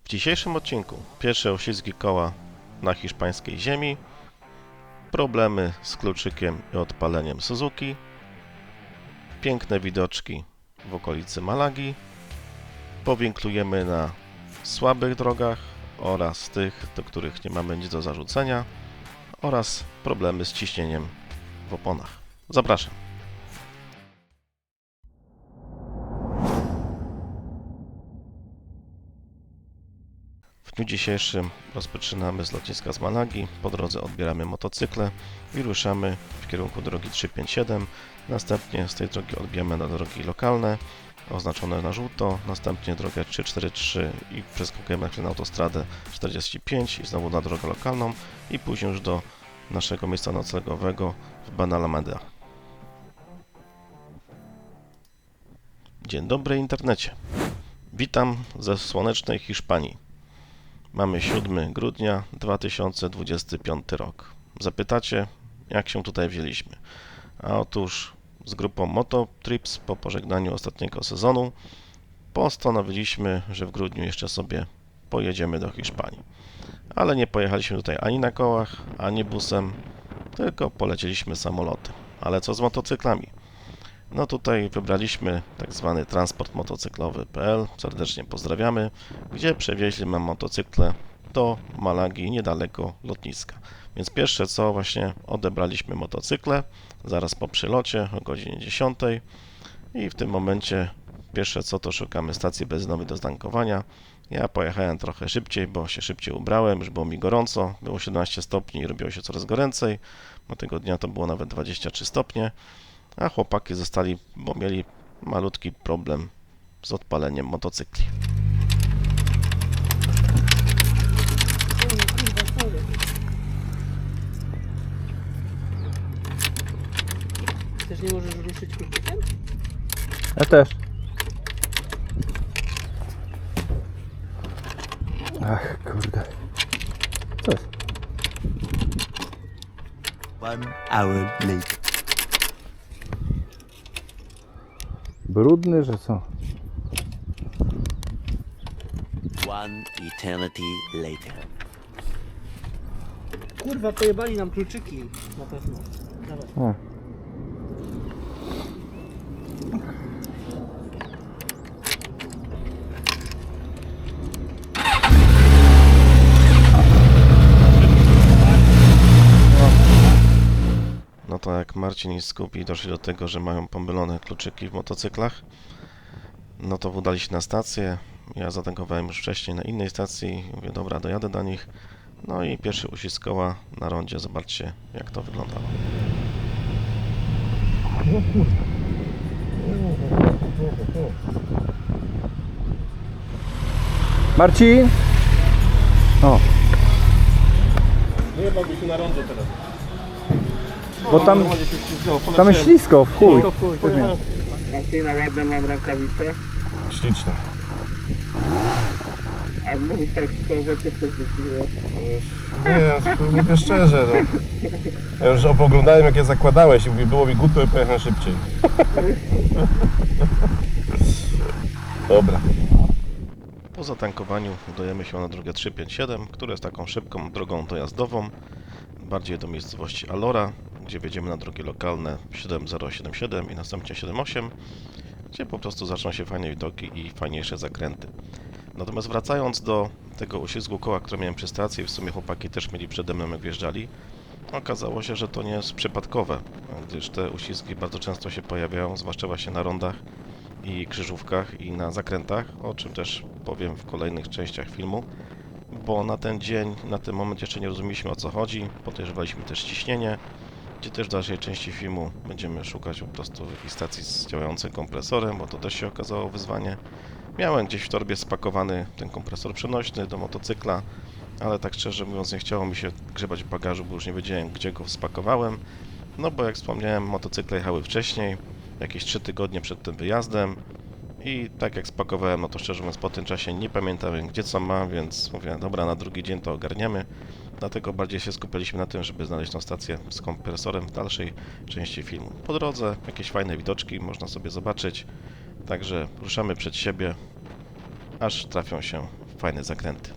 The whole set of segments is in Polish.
W dzisiejszym odcinku pierwsze uściski koła na hiszpańskiej ziemi, problemy z kluczykiem i odpaleniem Suzuki, piękne widoczki w okolicy Malagi, powinklujemy na słabych drogach oraz tych, do których nie mamy nic do zarzucenia, oraz problemy z ciśnieniem w oponach. Zapraszam. W dniu dzisiejszym rozpoczynamy z lotniska z Malagi, po drodze odbieramy motocykle i ruszamy w kierunku drogi 357. Następnie z tej drogi odbijamy na drogi lokalne, oznaczone na żółto, następnie drogę 343 i przeskakujemy na autostradę 45 i znowu na drogę lokalną i później już do naszego miejsca noclegowego w Benalmádena. Dzień dobry internecie. Witam ze słonecznej Hiszpanii. Mamy 7 grudnia 2025 rok. Zapytacie, jak się tutaj wzięliśmy? A otóż z grupą Mototrips po pożegnaniu ostatniego sezonu postanowiliśmy, że w grudniu jeszcze sobie pojedziemy do Hiszpanii. Ale nie pojechaliśmy tutaj ani na kołach, ani busem, tylko polecieliśmy samolotem. Ale co z motocyklami? No tutaj wybraliśmy tak zwany transport motocyklowy.pl, serdecznie pozdrawiamy, gdzie przewieźli nam motocykle do Malagi, niedaleko lotniska. Więc pierwsze co, właśnie odebraliśmy motocykle, zaraz po przylocie o godzinie 10 i w tym momencie pierwsze co to szukamy stacji benzynowej do ztankowania. Ja pojechałem trochę szybciej, bo się szybciej ubrałem, już było mi gorąco, było 17 stopni i robiło się coraz goręcej, bo tego dnia to było nawet 23 stopnie. A chłopaki zostali, bo mieli malutki problem z odpaleniem motocykli. Też nie możesz ruszyć kluczykiem? Ja też. Ach, kurde. Co jest? 1 hour later. Brudny, że co? 1 eternity later. Kurwa, pojebali nam kluczyki. Na pewno. Dawaj. A. No to jak Marcin i Skupi doszli do tego, że mają pomylone kluczyki w motocyklach, no to udali się na stację. Ja zatankowałem już wcześniej na innej stacji. Mówię, dobra, dojadę do nich. No i pierwszy uścisk koła na rondzie. Zobaczcie, jak to wyglądało. Marcin! O, Nie bawię się na rondzie teraz. bo tam jest ślisko, w chuj. Marcina, ładne mam rękawice. Śliczne. A mówisz tak szczerze, ty coś wyszło. Nie, mówię szczerze, no. Ja już opoglądałem jak je zakładałeś i mówię, było mi głupio i pojechałem szybciej. Dobra. Po zatankowaniu udajemy się na drogę 357, która jest taką szybką drogą dojazdową, bardziej do miejscowości Alora, gdzie wjedziemy na drogi lokalne 7077 i następnie 78, gdzie po prostu zaczną się fajne widoki i fajniejsze zakręty. Natomiast wracając do tego uślizgu koła, które miałem przy stacji, w sumie chłopaki też mieli przede mną jak wjeżdżali, okazało się, że to nie jest przypadkowe, gdyż te uślizgi bardzo często się pojawiają, zwłaszcza właśnie na rondach i krzyżówkach i na zakrętach, o czym też powiem w kolejnych częściach filmu, bo na ten dzień, na ten moment jeszcze nie rozumieliśmy o co chodzi, podejrzewaliśmy też ciśnienie, gdzie też w dalszej części filmu będziemy szukać po prostu jakiejś stacji z działającym kompresorem, bo to też się okazało wyzwanie. Miałem gdzieś w torbie spakowany ten kompresor przenośny do motocykla, ale tak szczerze mówiąc nie chciało mi się grzebać w bagażu, bo już nie wiedziałem gdzie go spakowałem. No bo jak wspomniałem, motocykle jechały wcześniej, jakieś 3 tygodnie przed tym wyjazdem i tak jak spakowałem, no to szczerze mówiąc po tym czasie nie pamiętałem gdzie co mam, więc mówię, dobra, na drugi dzień to ogarniemy. Dlatego bardziej się skupialiśmy na tym, żeby znaleźć tą stację z kompresorem w dalszej części filmu. Po drodze jakieś fajne widoczki można sobie zobaczyć, także ruszamy przed siebie, aż trafią się fajne zakręty.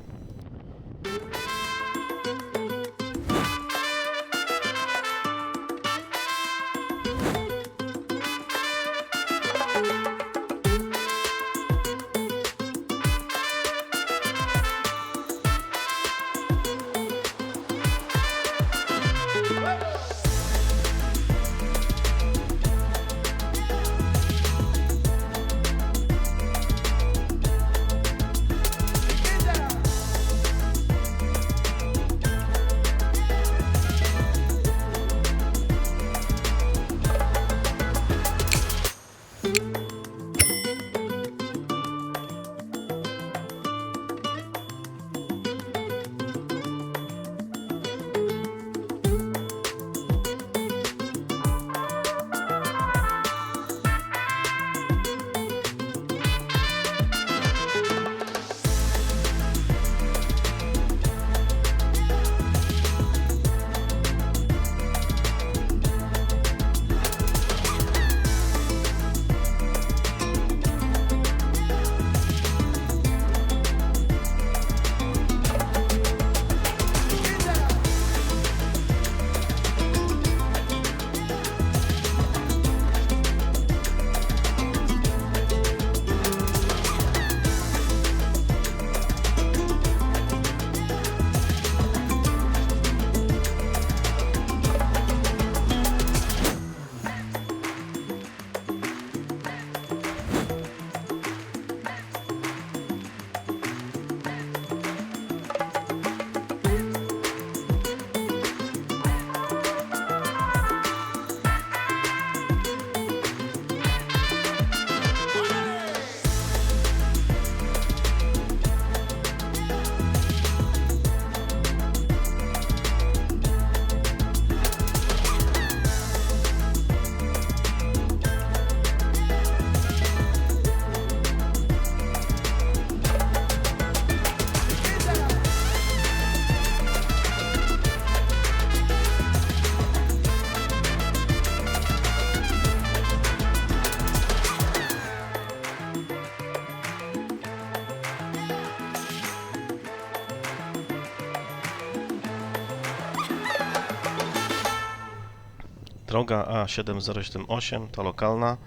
Droga A7078, ta lokalna,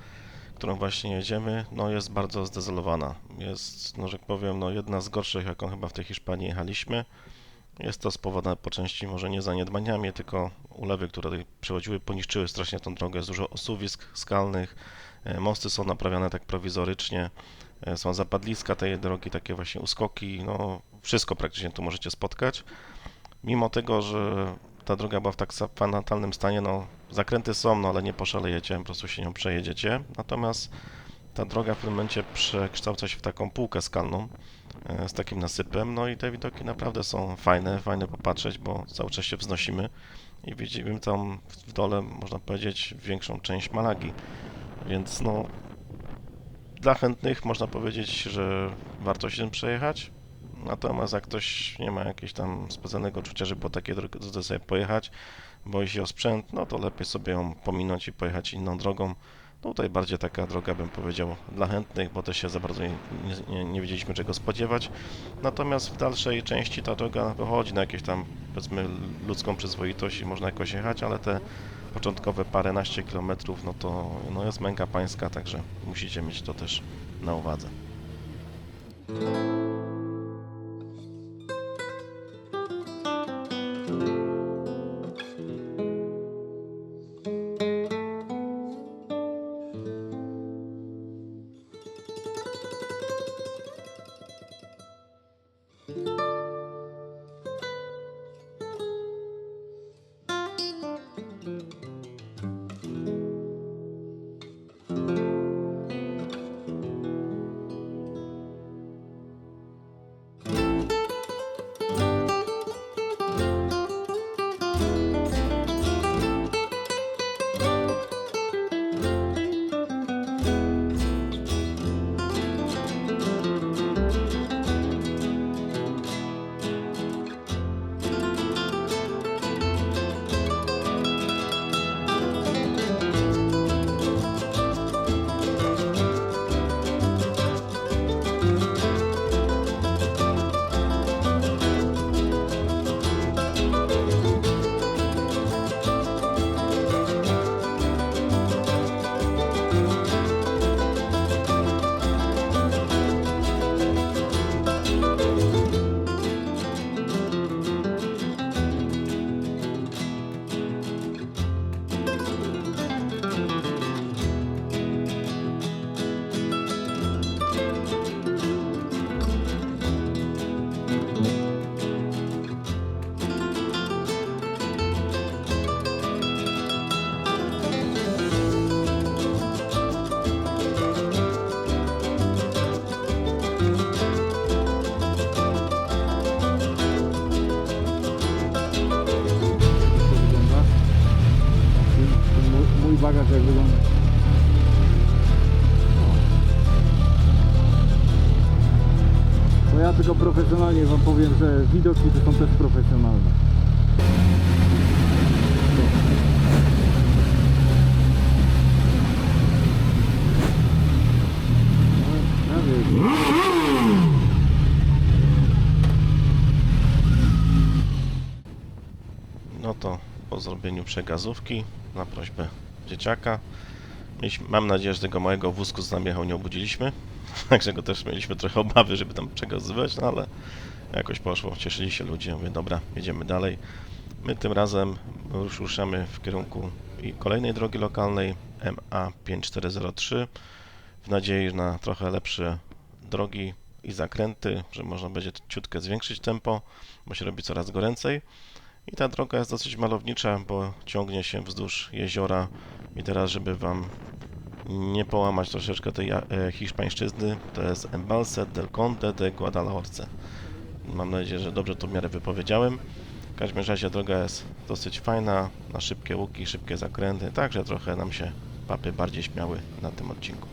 którą właśnie jedziemy, no jest bardzo zdezolowana. Jest, no że tak powiem, no jedna z gorszych, jaką chyba w tej Hiszpanii jechaliśmy. Jest to spowodowane po części może nie zaniedbaniami, tylko ulewy, które tutaj przechodziły, poniszczyły strasznie tą drogę. Jest dużo osuwisk skalnych, mosty są naprawiane tak prowizorycznie, są zapadliska tej drogi, takie właśnie uskoki, no wszystko praktycznie tu możecie spotkać. Mimo tego, że ta droga była w tak fatalnym stanie, no zakręty są, no ale nie poszalejecie, po prostu się nią przejedziecie. Natomiast ta droga w pewnym momencie przekształca się w taką półkę skalną z takim nasypem, no i te widoki naprawdę są fajne popatrzeć, bo cały czas się wznosimy i widzimy tam w dole, można powiedzieć, większą część Malagi, więc no dla chętnych można powiedzieć, że warto się tym przejechać. Natomiast jak ktoś nie ma jakiegoś tam specjalnego czucia, żeby po takiej drodze sobie pojechać, boi się o sprzęt, no to lepiej sobie ją pominąć i pojechać inną drogą. Tutaj bardziej taka droga, bym powiedział, dla chętnych, bo też się za bardzo nie wiedzieliśmy czego spodziewać. Natomiast w dalszej części ta droga wychodzi na jakieś tam, powiedzmy, ludzką przyzwoitość i można jakoś jechać, ale te początkowe paręnaście kilometrów, no to no jest męka pańska, także musicie mieć to też na uwadze. Zobacz jak wygląda. No ja tylko profesjonalnie wam powiem, że widoki to są też profesjonalne. No, ja wiem. No to po zrobieniu przegazówki na prośbę dzieciaka. Mam nadzieję, że tego małego wózku z nami jechał nie obudziliśmy. Także go też mieliśmy trochę obawy, żeby tam przegazywać, no ale jakoś poszło. Cieszyli się ludzie. Mówię, dobra, jedziemy dalej. My tym razem już ruszamy w kierunku kolejnej drogi lokalnej MA5403 w nadziei na trochę lepsze drogi i zakręty, że można będzie ciutkę zwiększyć tempo, bo się robi coraz goręcej. I ta droga jest dosyć malownicza, bo ciągnie się wzdłuż jeziora i teraz, żeby Wam nie połamać troszeczkę tej hiszpańszczyzny, to jest Embalse del Conde de Guadalhorce. Mam nadzieję, że dobrze to w miarę wypowiedziałem. W każdym razie droga jest dosyć fajna, na szybkie łuki, szybkie zakręty, także trochę nam się papy bardziej śmiały na tym odcinku.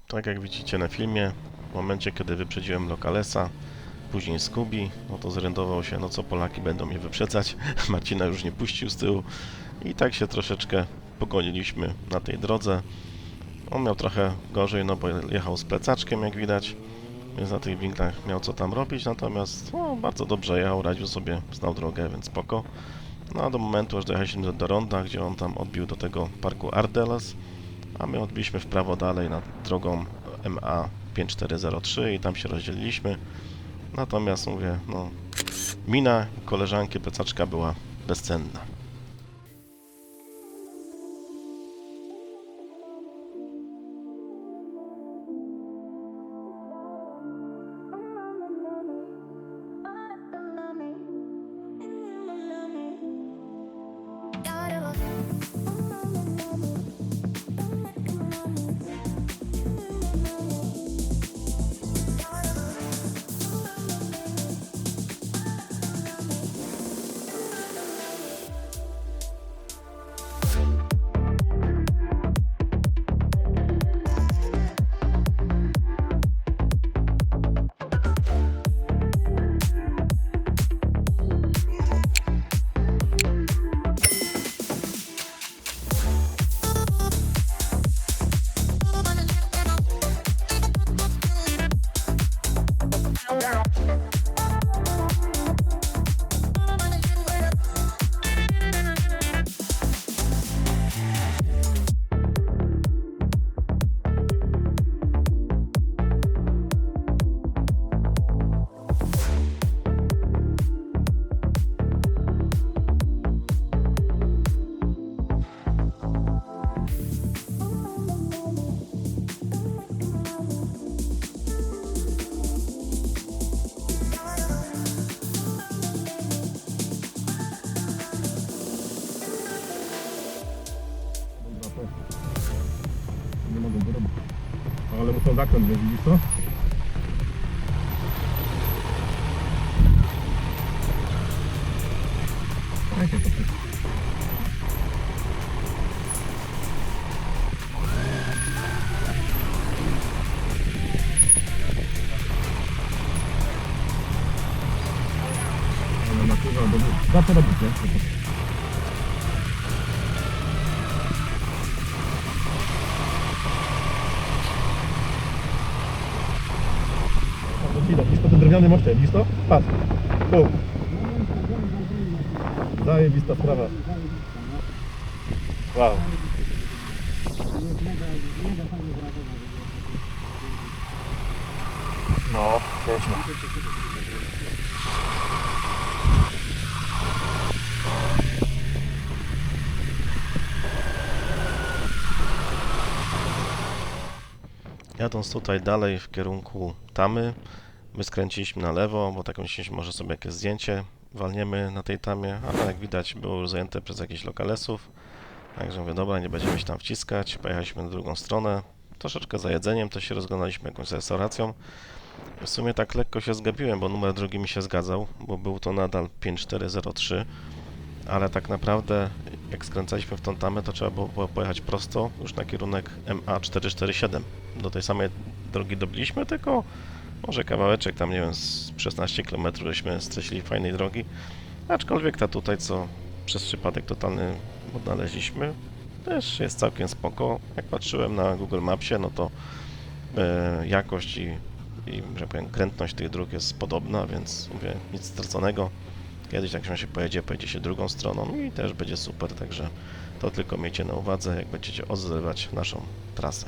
Tak jak widzicie na filmie, w momencie kiedy wyprzedziłem Localesa, później Scooby, no to zorientował się, no co Polaki będą mnie wyprzedzać, Marcina już nie puścił z tyłu i tak się troszeczkę pogoniliśmy na tej drodze. On miał trochę gorzej, no bo jechał z plecaczkiem jak widać, więc na tych winklach miał co tam robić, natomiast no, bardzo dobrze jechał, radził sobie, znał drogę, więc spoko. No a do momentu, aż dojechaliśmy do ronda, gdzie on tam odbił do tego parku Ardelas, a my odbiliśmy w prawo dalej nad drogą MA5403 i tam się rozdzieliliśmy. Natomiast mówię, no, mina koleżanki plecaczka była bezcenna. to zakręt, widzisz to? Jakie to jest? Ale na kurwa, bo da to robić, nie? Widać, widzisz to ten drewniany moście, widzisz to? Patrz, tu. Zajebista sprawa. Wow. No, pięknie. Jadąc tutaj dalej w kierunku Tamy, my skręciliśmy na lewo, bo taką myśleliśmy, może sobie jakieś zdjęcie walniemy na tej Tamie, ale jak widać było już zajęte przez jakichś lokalesów. Także mówię, dobra, nie będziemy się tam wciskać. Pojechaliśmy na drugą stronę. Troszeczkę za jedzeniem, to się rozglądaliśmy jakąś restauracją. W sumie tak lekko się zgapiłem, bo numer drogi mi się zgadzał, bo był to nadal 5403. Ale tak naprawdę, jak skręcaliśmy w tą Tamę, to trzeba było pojechać prosto już na kierunek MA447. Do tej samej drogi dobiliśmy, tylko może kawałeczek, tam nie wiem, z 16 km żeśmy stracili fajnej drogi. Aczkolwiek ta tutaj, co przez przypadek totalny odnaleźliśmy, też jest całkiem spoko. Jak patrzyłem na Google Mapsie, no to jakość i że powiem, krętność tych dróg jest podobna, więc mówię, nic straconego. Kiedyś jak się pojedzie się drugą stroną i też będzie super, także to tylko miejcie na uwadze, jak będziecie odzywać naszą trasę.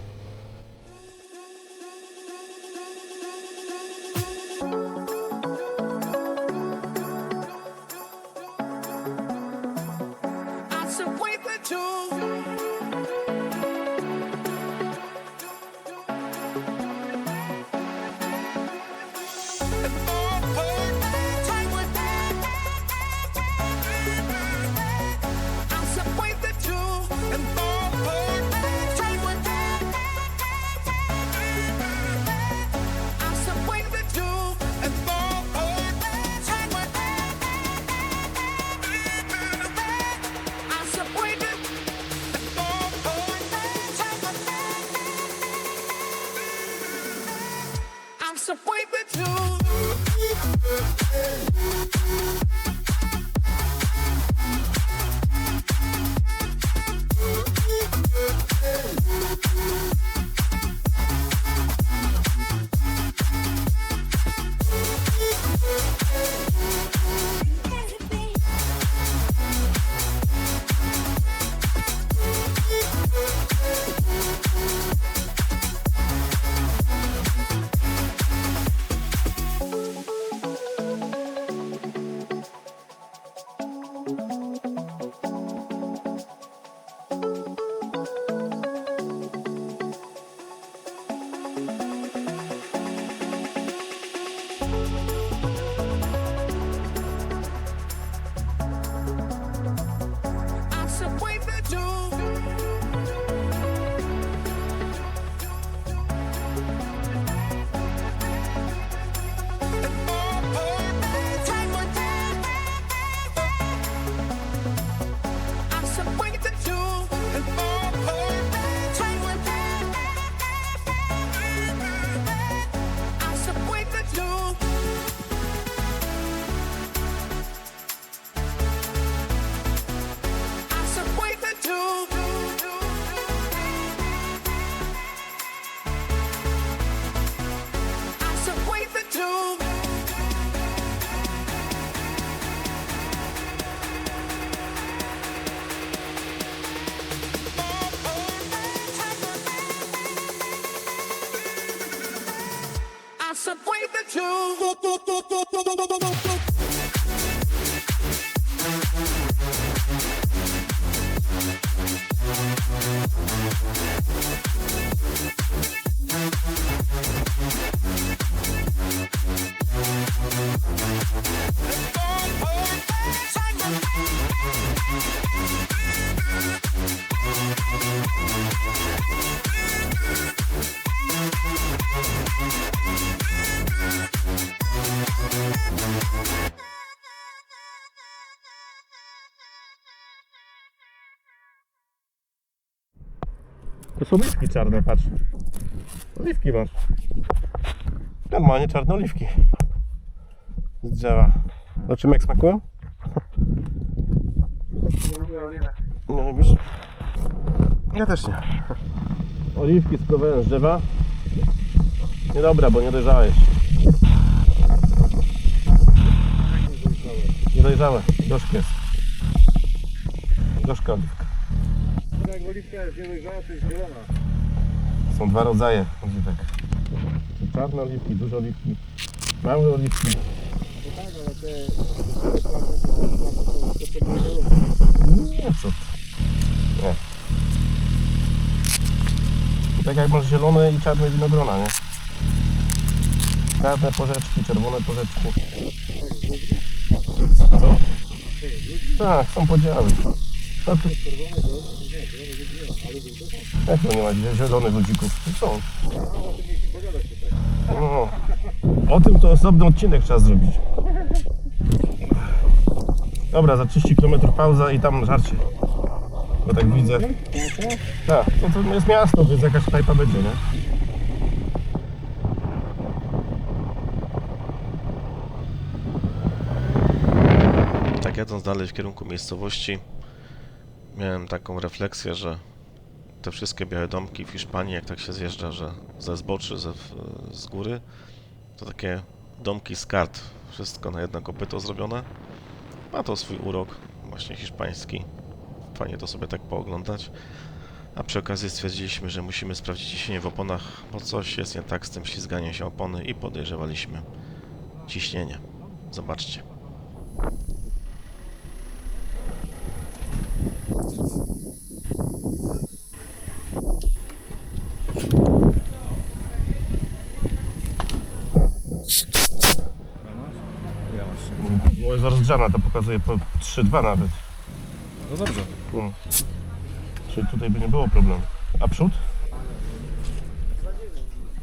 To są oliwki czarne, patrz. Oliwki masz. Normalnie czarne oliwki. Z drzewa. Zobaczymy jak smakują? Nie lubisz? Ja też nie. Oliwki spływają z drzewa. Niedobra, bo nie dojrzałeś. Niedojrzałe. Gorzkie jest. Gorzka oliwka. Jak oliwka jest niedojrzała, to jest zielona. Są dwa rodzaje oliwek. Są czarne oliwki, duże oliwki, małe oliwki. No tak, ale te... Nie, co? Nie. I tak jak masz zielone i czarne winogrona, nie? Czarne porzeczki, czerwone porzeczki. Co? Tak, są podziały. No to... Jak to nie ma zielonych ludzików? To są. No. O tym to osobny odcinek trzeba zrobić. Dobra, za 30 km pauza i tam żarcie. Bo tak widzę. Tak, to jest miasto, więc jakaś knajpa będzie, nie? Tak jadąc dalej w kierunku miejscowości, miałem taką refleksję, że te wszystkie białe domki w Hiszpanii, jak tak się zjeżdża, że ze zboczy, z góry, to takie domki z kart, wszystko na jedno kopyto zrobione. Ma to swój urok, właśnie hiszpański. Fajnie to sobie tak pooglądać. A przy okazji stwierdziliśmy, że musimy sprawdzić ciśnienie w oponach, bo coś jest nie tak z tym ślizganiem się opony i podejrzewaliśmy ciśnienie. Zobaczcie. Bo jest rozgrzana, to pokazuje po 3,2 nawet. No dobrze. Czyli tutaj by nie było problemu. A przód?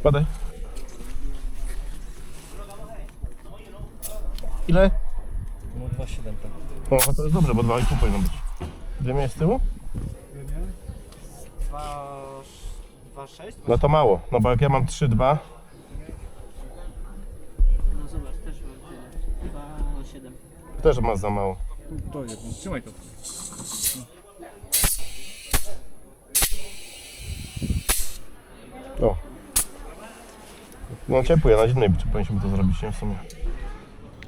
Padaj. Ile? No 2,7 tak. O, to jest dobrze, bo 2,5 powinno być. Dwie miałeś z tyłu? 2,6? No to mało, no bo jak ja mam 3,2, No zobacz, też mam tyle. 2,7. też masz za mało. To jedno. Trzymaj to. O. No ciepły, ja na zimnej powinniśmy to zrobić, nie? W sumie.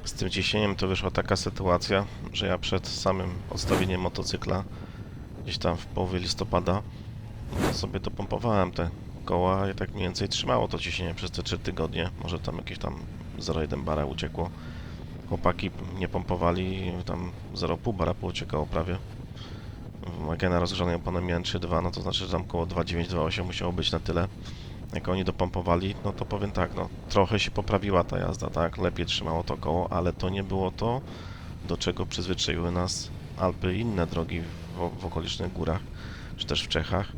Z tym ciśnieniem to wyszła taka sytuacja, że ja przed samym odstawieniem motocykla, gdzieś tam w połowie listopada, to sobie dopompowałem te koła i tak mniej więcej trzymało to ciśnienie przez te 3 tygodnie. Może tam jakieś tam 0,1 bara uciekło. Chłopaki nie pompowali, tam 0,5 bara uciekało prawie. Jak ja na rozgrzanej opony miałem 3,2, no to znaczy, że tam około 2,9, 2,8 musiało być na tyle. Jak oni dopompowali, no to powiem tak, no trochę się poprawiła ta jazda, tak, lepiej trzymało to koło, ale to nie było to, do czego przyzwyczaiły nas Alpy i inne drogi w okolicznych górach, czy też w Czechach.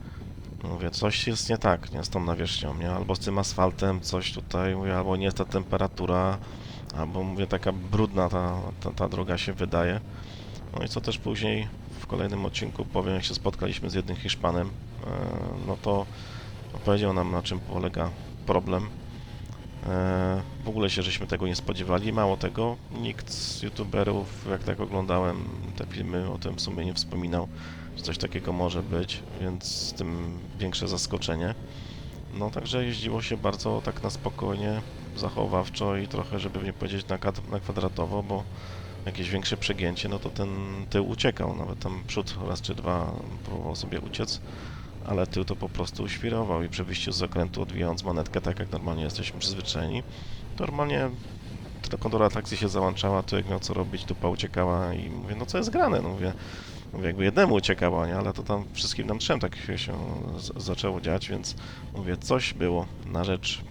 Mówię, coś jest nie tak, nie, z tą nawierzchnią, nie, albo z tym asfaltem, coś tutaj, mówię, albo nie jest ta temperatura, albo mówię, taka brudna ta droga się wydaje. No i co też później w kolejnym odcinku powiem, jak się spotkaliśmy z jednym Hiszpanem, no to powiedział nam, na czym polega problem. W ogóle się żeśmy tego nie spodziewali. Mało tego, nikt z youtuberów, jak tak oglądałem te filmy, o tym w sumie nie wspominał, że coś takiego może być, więc tym większe zaskoczenie. No także jeździło się bardzo tak na spokojnie, zachowawczo i trochę, żeby nie powiedzieć na kwadratowo, bo jakieś większe przegięcie, no to ten tył uciekał, nawet tam przód raz czy dwa próbował sobie uciec, ale tył to po prostu świrował i przy wyjściu z zakrętu, odwijając manetkę, tak jak normalnie jesteśmy przyzwyczajeni, normalnie ta kontrola atrakcji się załączała, tyłek miał co robić, dupa uciekała i mówię, no co jest grane, no mówię jakby jednemu uciekała, nie, ale to tam wszystkim nam trzem tak się zaczęło dziać, więc mówię, coś było na rzecz.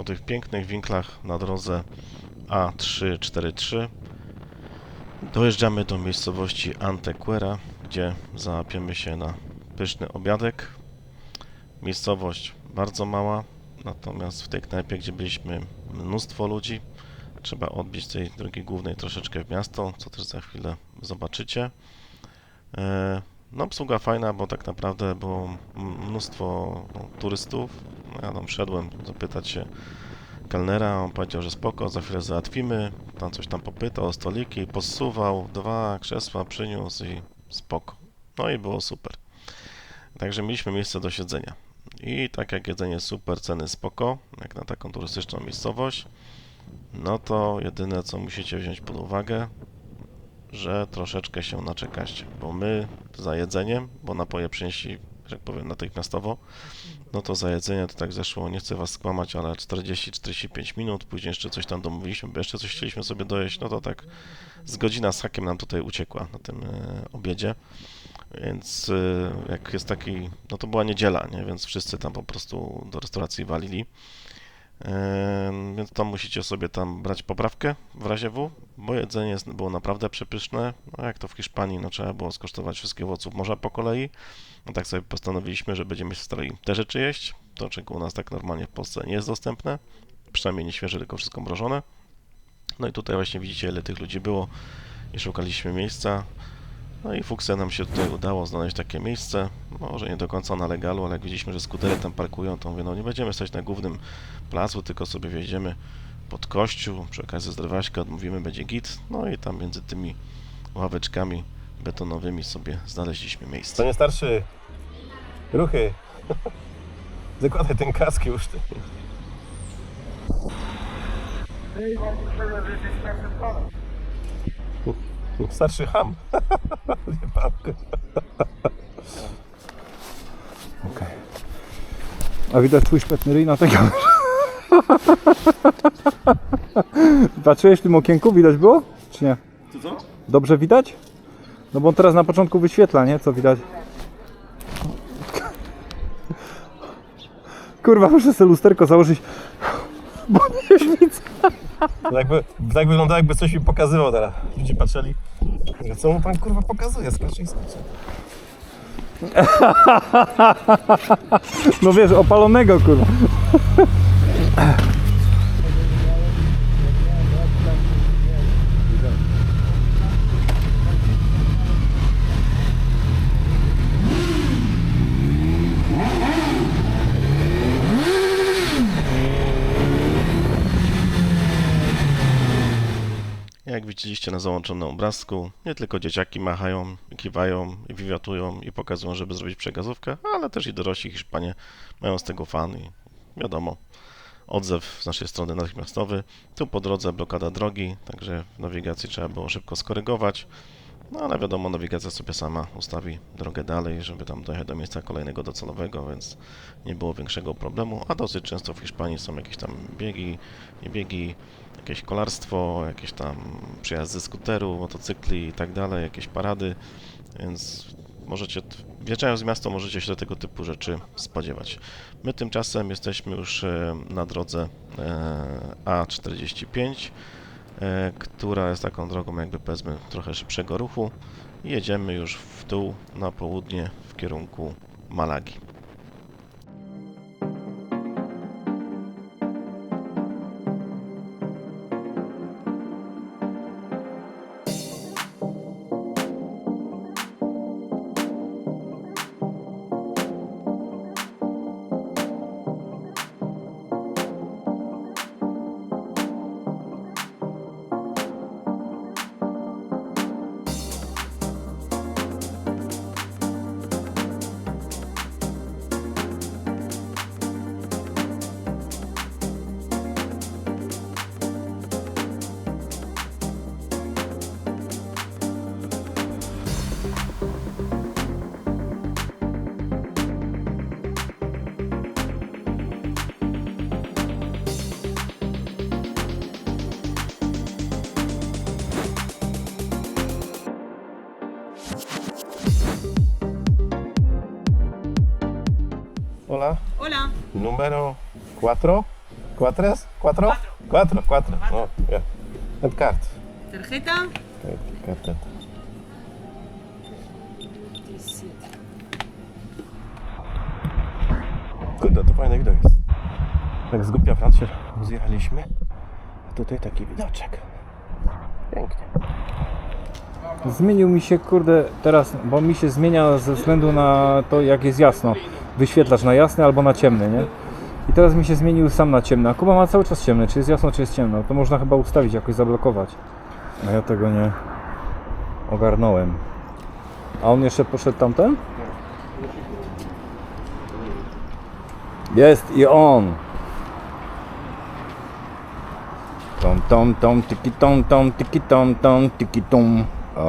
po tych pięknych winklach na drodze A343 dojeżdżamy do miejscowości Antequera, gdzie załapiemy się na pyszny obiadek. Miejscowość bardzo mała, natomiast w tej knajpie, gdzie byliśmy, mnóstwo ludzi. Trzeba odbić tej drogi głównej troszeczkę w miasto, co też za chwilę zobaczycie. No, obsługa fajna, bo tak naprawdę było mnóstwo turystów. Ja tam wszedłem zapytać się kelnera, on powiedział, że spoko, za chwilę załatwimy. Tam coś tam popytał o stoliki, posuwał, 2 krzesła przyniósł i spoko. No i było super. Także mieliśmy miejsce do siedzenia. I tak jak jedzenie super, ceny spoko, jak na taką turystyczną miejscowość, no to jedyne co musicie wziąć pod uwagę, że troszeczkę się naczekaście, bo my za jedzeniem, bo napoje przynieśli, że tak powiem, natychmiastowo, no to za jedzenie to tak zeszło, nie chcę was skłamać, ale 40-45 minut, później jeszcze coś tam domówiliśmy, bo jeszcze coś chcieliśmy sobie dojeść, no to tak z godzina z hakiem nam tutaj uciekła na tym obiedzie, więc jak jest taki, no to była niedziela, nie, więc wszyscy tam po prostu do restauracji walili. Więc to musicie sobie tam brać poprawkę w razie W, bo jedzenie było naprawdę przepyszne. No jak to w Hiszpanii, no trzeba było skosztować wszystkich owoców morza po kolei. No tak sobie postanowiliśmy, że będziemy się starali te rzeczy jeść, to czego u nas tak normalnie w Polsce nie jest dostępne, przynajmniej nie świeże, tylko wszystko mrożone. No i tutaj właśnie widzicie, ile tych ludzi było i szukaliśmy miejsca. No i fuksem nam się tutaj udało znaleźć takie miejsce, może nie do końca na legalu, ale jak widzieliśmy, że skutery tam parkują, to mówię, no nie będziemy stać na głównym placu, tylko sobie wjedziemy pod kościół, przy okazji zdrowaśka odmówimy, będzie git, no i tam między tymi ławeczkami betonowymi sobie znaleźliśmy Co miejsce. nie starszy? Ruchy. Zakładaj ten kask już. Ty. Starszy ham. Okej. A widać twój szpetny ryj na tego. Patrzyłeś w tym okienku? Widać było? Czy nie? Co? Dobrze widać? No bo on teraz na początku wyświetla, nie? Co widać? Kurwa, muszę sobie lusterko założyć, bo nie widzę. Tak wygląda, jakby coś mi pokazywał teraz. Ludzie patrzyli. Co mu pan kurwa pokazuje? Skacze i skacze. No wiesz, opalonego kurwa. Jak widzieliście na załączonym obrazku, nie tylko dzieciaki machają, kiwają i wiwiatują i pokazują, żeby zrobić przegazówkę, ale też i dorośli Hiszpanie mają z tego fan i wiadomo, odzew z naszej strony natychmiastowy. Tu po drodze blokada drogi, także w nawigacji trzeba było szybko skorygować, no ale wiadomo, nawigacja sobie sama ustawi drogę dalej, żeby tam dojechać do miejsca kolejnego docelowego, więc nie było większego problemu, a dosyć często w Hiszpanii są jakieś tam biegi, nie biegi, jakieś kolarstwo, jakieś tam przejazdy skuteru, motocykli i tak dalej, jakieś parady, więc możecie, wjeżdżając w miasto, możecie się do tego typu rzeczy spodziewać. My tymczasem jesteśmy już na drodze A45, która jest taką drogą jakby powiedzmy trochę szybszego ruchu i jedziemy już w dół na południe w kierunku Malagi. Hola. Hola. Número 4. ¿Cuatres? ¿Cuatro? Cuatro, cuatro. No, ya. El cart. Tarjeta. Kartę. 17. Kurde, to fajny widok jest. Tak z Głupia Francia zjechaliśmy. A tutaj taki widoczek. Pięknie. Zmienił mi się, kurde, teraz, bo mi się zmienia ze względu na to, jak jest jasno. Wyświetlacz na jasny albo na ciemny, nie? I teraz mi się zmienił sam na ciemny. A Kuba ma cały czas ciemny. Czy jest jasno, czy jest ciemno. To można chyba ustawić, jakoś zablokować. A ja tego nie ogarnąłem. A on jeszcze poszedł tamten? Jest i on! Tom tom tom tiki tom tom tiki tom tom tiki tom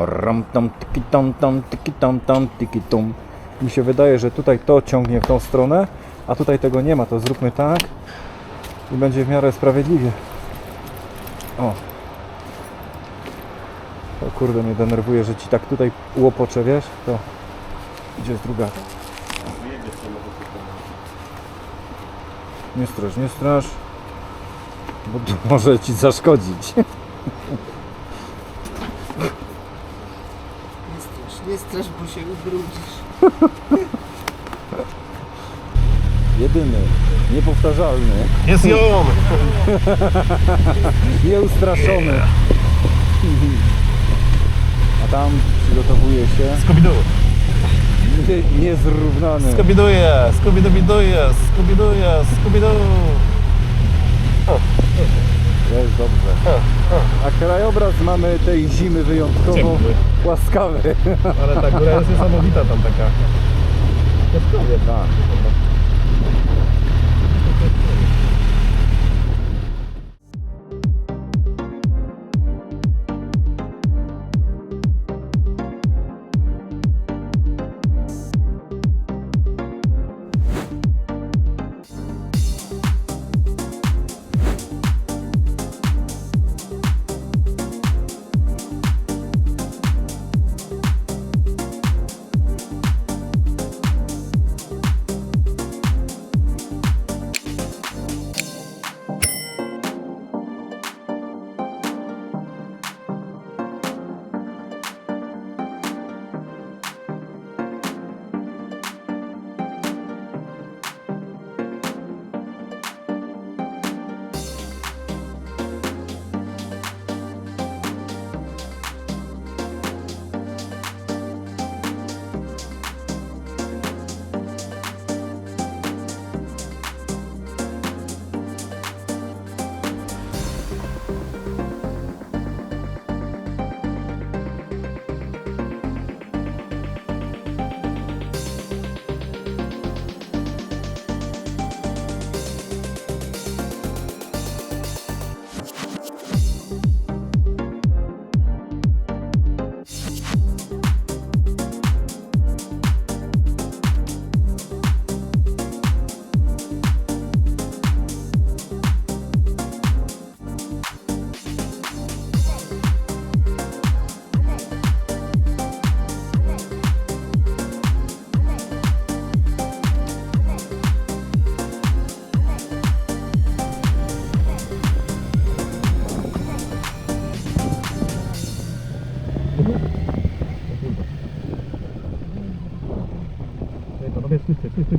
ram tom tiki tom tom tiki tom tom tiki tom. Mi się wydaje, że tutaj to ciągnie w tą stronę, a tutaj tego nie ma, to zróbmy tak i będzie w miarę sprawiedliwie. O! O kurde, mnie denerwuje, że ci tak tutaj łopocze, wiesz? To gdzie jest druga? Nie strasz, nie strasz. Bo to może ci zaszkodzić. Nie strasz, bo się ubrudzisz. Jedyny, niepowtarzalny, Jest ją! nieustraszony. A tam przygotowuje się Skubidoo! niezrównany. Skubiduje! Skubidubiduje! Skubiduje! Skubidoo! Jest dobrze. A krajobraz mamy tej zimy wyjątkowo Ciepły. łaskawy. Ale ta góra jest niesamowita tam taka. Tak.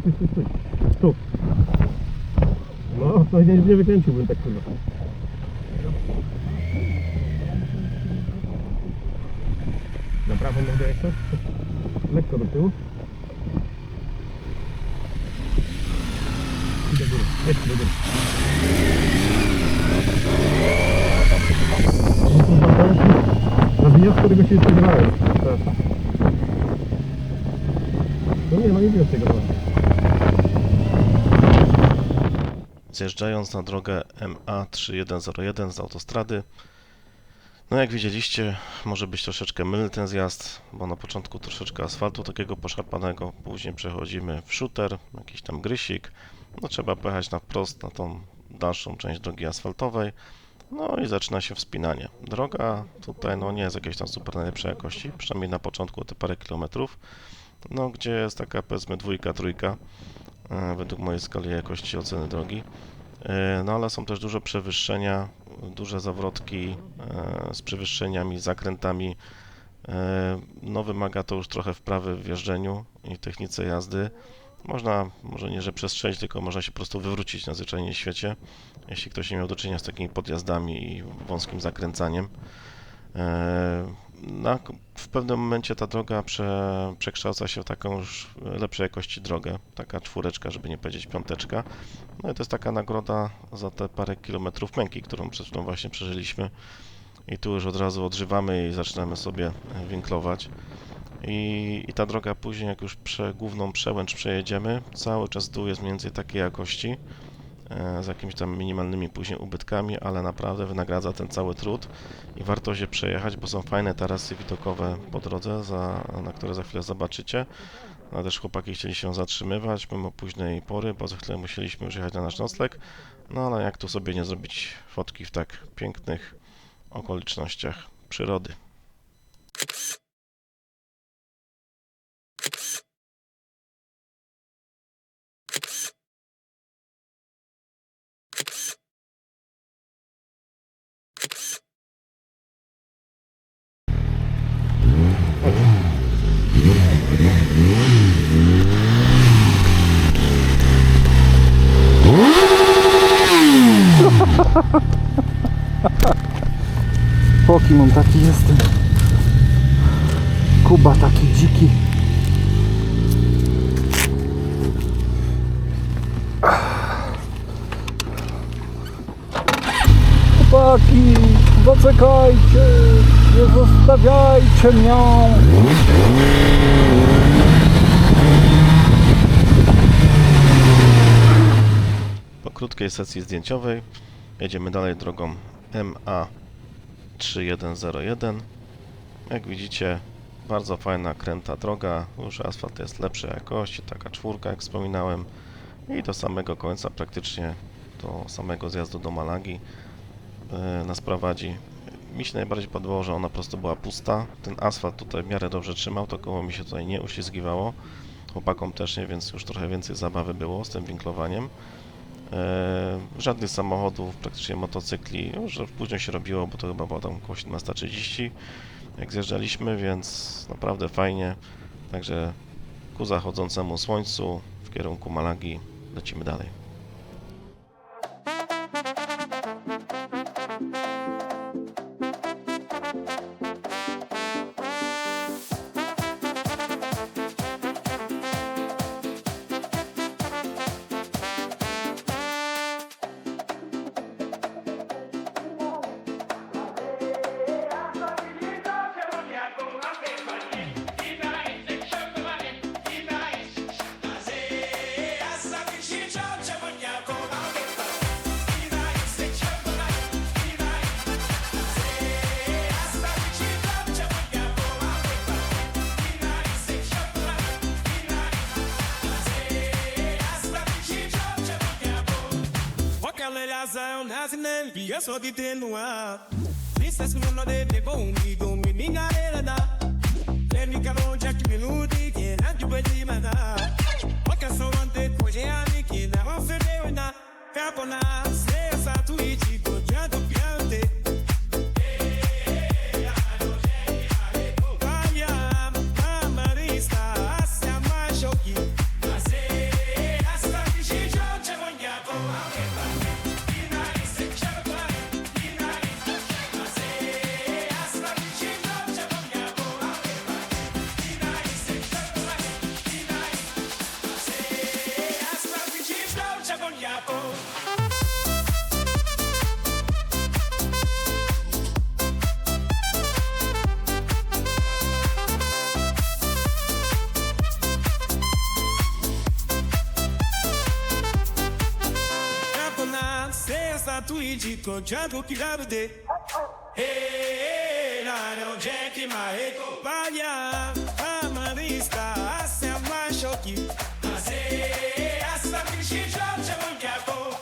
Stój. Tu. No, to nie wykręciłbym tak kurwa. Na prawą nogę jeszcze? Lekko do tyłu. I do góry. Jeszcze do góry. Na wyjazd, którego się spodziewałem. No nie, no nie wiem tego. Zjeżdżając na drogę MA3101 z autostrady, no jak widzieliście, może być troszeczkę mylny ten zjazd, bo na początku troszeczkę asfaltu takiego poszarpanego, później przechodzimy w shooter, jakiś tam grysik, no trzeba pojechać na wprost na tą dalszą część drogi asfaltowej, no i zaczyna się wspinanie. Droga tutaj no nie jest jakiejś tam super najlepszej jakości, przynajmniej na początku te parę kilometrów, no gdzie jest taka powiedzmy dwójka, trójka, według mojej skali jakości oceny drogi. No ale są też duże przewyższenia, duże zawrotki z przewyższeniami, zakrętami. No wymaga to już trochę wprawy w jeżdżeniu i technice jazdy. Można, może nie, że przestrzelić, tylko można się po prostu wywrócić na zwyczajnie w świecie, jeśli ktoś nie miał do czynienia z takimi podjazdami i wąskim zakręcaniem. W pewnym momencie ta droga przekształca się w taką już lepszej jakości drogę, taka czwóreczka, żeby nie powiedzieć piąteczka. No i to jest taka nagroda za te parę kilometrów męki, którą przed chwilą właśnie przeżyliśmy. I tu już od razu odżywamy i zaczynamy sobie winklować. I ta droga później, jak już główną przełęcz przejedziemy, cały czas dół jest mniej więcej takiej jakości, z jakimiś tam minimalnymi później ubytkami, ale naprawdę wynagradza ten cały trud i warto się przejechać, bo są fajne tarasy widokowe po drodze, na które za chwilę zobaczycie. No też chłopaki chcieli się zatrzymywać mimo późnej pory, bo za chwilę musieliśmy już jechać na nasz nocleg. No ale jak tu sobie nie zrobić fotki w tak pięknych okolicznościach przyrody. Pokimon taki jestem. Kuba taki dziki. Chłopaki, zaczekajcie, nie zostawiajcie mnie. Po krótkiej sesji zdjęciowej jedziemy dalej drogą MA 3101. Jak widzicie, bardzo fajna, kręta droga, już asfalt jest lepszej jakości, taka czwórka jak wspominałem i do samego końca, praktycznie do samego zjazdu do Malagi nas prowadzi. Mi się najbardziej podobało, że ona po prostu była pusta, ten asfalt tutaj w miarę dobrze trzymał, to koło mi się tutaj nie uślizgiwało, chłopakom też nie, więc już trochę więcej zabawy było z tym winklowaniem. Żadnych samochodów, praktycznie motocykli, już później się robiło, bo to chyba było tam około 17:30 jak zjeżdżaliśmy, więc naprawdę fajnie. Także ku zachodzącemu słońcu w kierunku Malagi lecimy dalej. Io so di te noir. Lista su uno dei bombi, dominica della da. L'unica non c'è chi minuti che non ti puoi dimandare. Poca sovante cose amiche da non fare una. Capona, se sa tu i cico già doppiante. Conciato chi la vede la non c'è chi mai vaya amarista assieme a sciocchi ma se asta finisce c'è un capo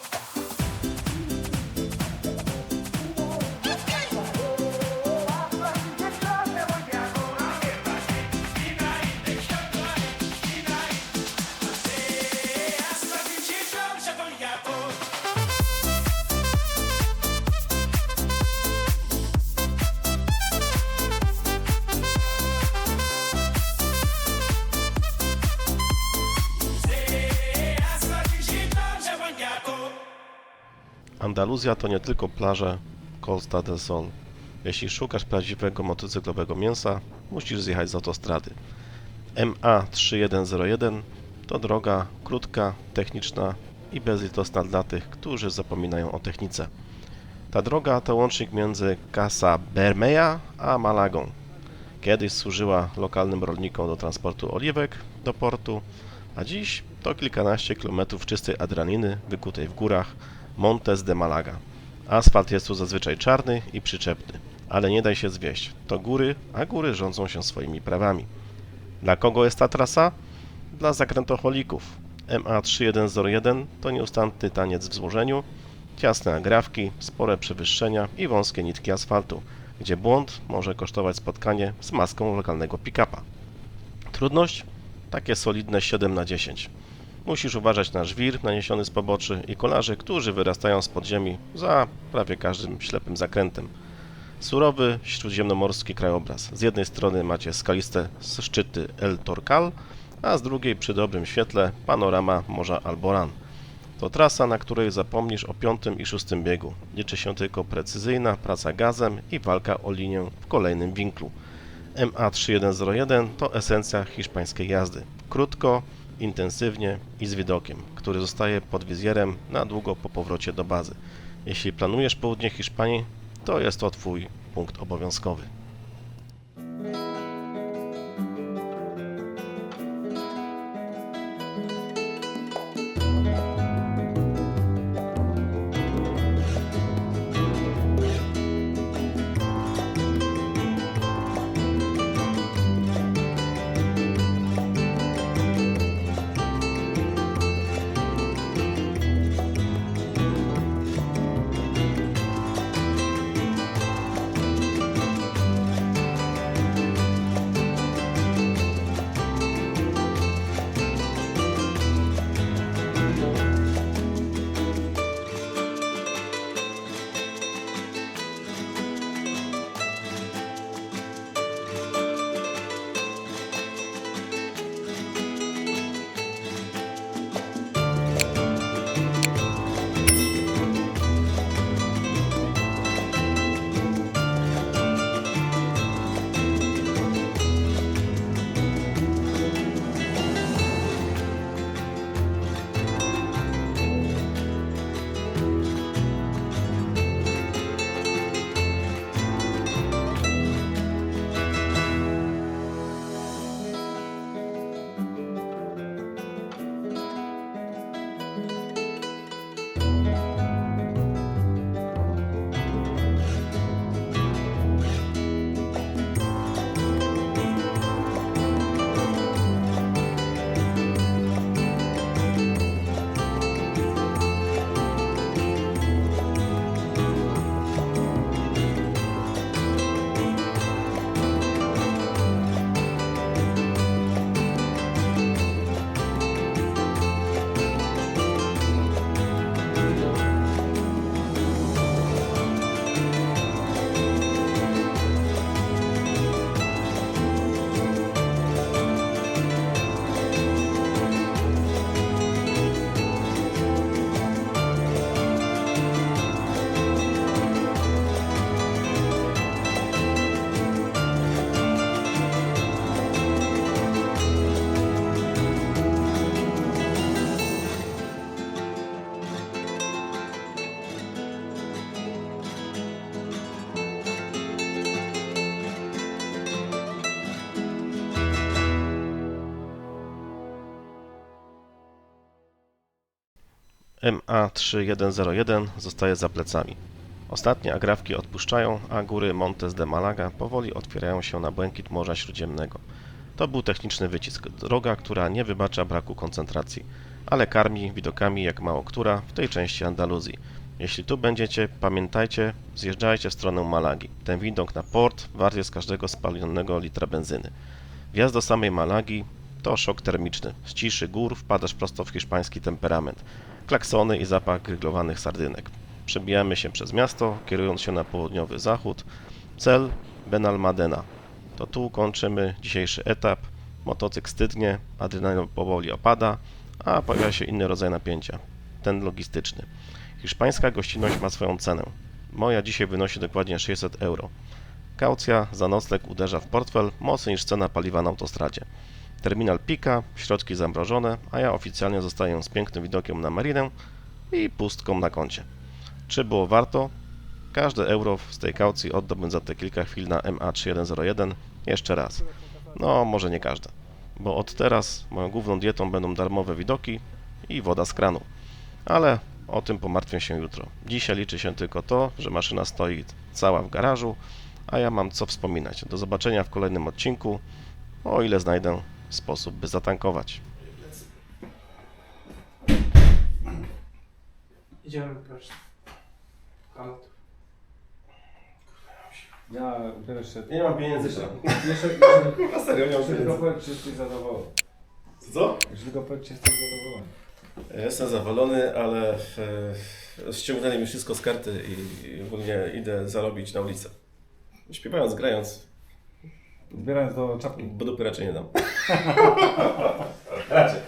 Andaluzja to nie tylko plaże Costa del Sol. Jeśli szukasz prawdziwego motocyklowego mięsa, musisz zjechać z autostrady. MA3101 to droga krótka, techniczna i bezlitosna dla tych, którzy zapominają o technice. Ta droga to łącznik między Casa Bermeja a Malagą. Kiedyś służyła lokalnym rolnikom do transportu oliwek do portu, a dziś to kilkanaście kilometrów czystej adrenaliny wykutej w górach Montes de Malaga. Asfalt jest tu zazwyczaj czarny i przyczepny, ale nie daj się zwieść. To góry, a góry rządzą się swoimi prawami. Dla kogo jest ta trasa? Dla zakrętocholików. MA3101 to nieustanny taniec w złożeniu, ciasne agrafki, spore przewyższenia i wąskie nitki asfaltu, gdzie błąd może kosztować spotkanie z maską lokalnego pick-upa. Trudność? Takie solidne 7/10. Musisz uważać na żwir naniesiony z poboczy i kolarzy, którzy wyrastają z podziemi za prawie każdym ślepym zakrętem. Surowy, śródziemnomorski krajobraz. Z jednej strony macie skaliste szczyty El Torcal, a z drugiej przy dobrym świetle panorama Morza Alborán. To trasa, na której zapomnisz o 5. i 6. biegu. Liczy się tylko precyzyjna praca gazem i walka o linię w kolejnym winklu. MA3101 to esencja hiszpańskiej jazdy. Krótko, intensywnie i z widokiem, który zostaje pod wizjerem na długo po powrocie do bazy. Jeśli planujesz południe Hiszpanii, to jest to Twój punkt obowiązkowy. MA3101 zostaje za plecami. Ostatnie agrafki odpuszczają, a góry Montes de Malaga powoli otwierają się na błękit Morza Śródziemnego. To był techniczny wycisk, droga, która nie wybacza braku koncentracji, ale karmi widokami jak mało która w tej części Andaluzji. Jeśli tu będziecie, pamiętajcie, zjeżdżajcie w stronę Malagi. Ten widok na port wart jest każdego spalonego litra benzyny. Wjazd do samej Malagi to szok termiczny. Z ciszy gór wpadasz prosto w hiszpański temperament. Klaksony i zapach gryglowanych sardynek. Przebijamy się przez miasto, kierując się na południowy zachód. Cel Benalmádena. To tu kończymy dzisiejszy etap. Motocykl stydnie, adrenalina powoli opada, a pojawia się inny rodzaj napięcia. ten logistyczny. Hiszpańska gościnność ma swoją cenę. Moja dzisiaj wynosi dokładnie 600 euro. Kaucja za nocleg uderza w portfel mocniej niż cena paliwa na autostradzie. Terminal pika, środki zamrożone, a ja oficjalnie zostaję z pięknym widokiem na marinę i pustką na koncie. Czy było warto? Każde euro z tej kaucji oddałbym za te kilka chwil na MA3101 jeszcze raz. No, może nie każde, bo od teraz moją główną dietą będą darmowe widoki i woda z kranu. Ale o tym pomartwię się jutro. Dzisiaj liczy się tylko to, że maszyna stoi cała w garażu, a ja mam co wspominać. Do zobaczenia w kolejnym odcinku, o ile znajdę sposób, by zatankować. Idziemy proszę. Aut. Ja jeszcze... Ja nie mam pieniędzy jeszcze. Na serio, nie mam Tylko pieniędzy. powiedz, czy jesteś zadowolony. Co? Tylko powiedz, czy jesteś zadowolony. Jestem zadowolony, ale ściągnęli mi wszystko z karty i ogólnie idę zarobić na ulicę. Śpiewając, grając, Zbierając do czapki. bo dupy raczej nie dam. Raczej.